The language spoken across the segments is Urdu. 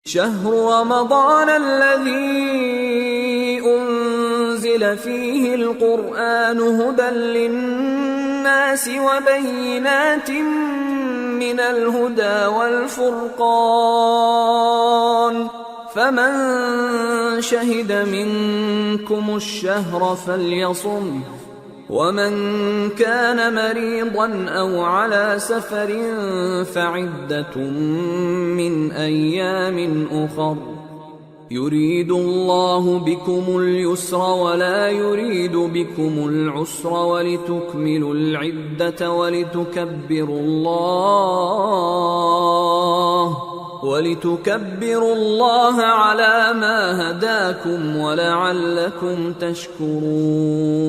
شهر رمضان الذي أنزل فيه القرآن هدى للناس وبينات من الهدى والفرقان فمن شهد منكم الشهر فليصم ومن كان مريضا أو على سفر فعدة من أيام أخر يريد الله بكم اليسر ولا يريد بكم العسر ولتكملوا العدة ولتكبروا الله على ما هداكم ولعلكم تشكرون۔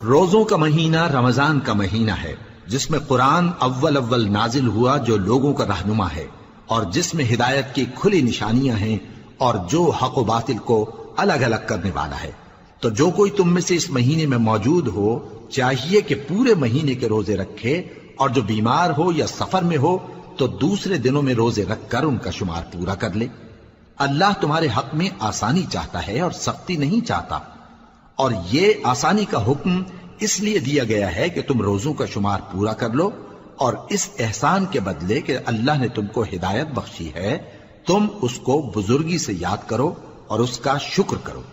روزوں کا مہینہ رمضان کا مہینہ ہے جس میں قرآن اول نازل ہوا جو لوگوں کا رہنما ہے اور جس میں ہدایت کی کھلی نشانیاں ہیں اور جو حق و باطل کو الگ الگ کرنے والا ہے۔ تو جو کوئی تم میں سے اس مہینے میں موجود ہو چاہیے کہ پورے مہینے کے روزے رکھے، اور جو بیمار ہو یا سفر میں ہو تو دوسرے دنوں میں روزے رکھ کر ان کا شمار پورا کر لے۔ اللہ تمہارے حق میں آسانی چاہتا ہے اور سختی نہیں چاہتا، اور یہ آسانی کا حکم اس لیے دیا گیا ہے کہ تم روزوں کا شمار پورا کر لو، اور اس احسان کے بدلے کہ اللہ نے تم کو ہدایت بخشی ہے تم اس کو بزرگی سے یاد کرو اور اس کا شکر کرو۔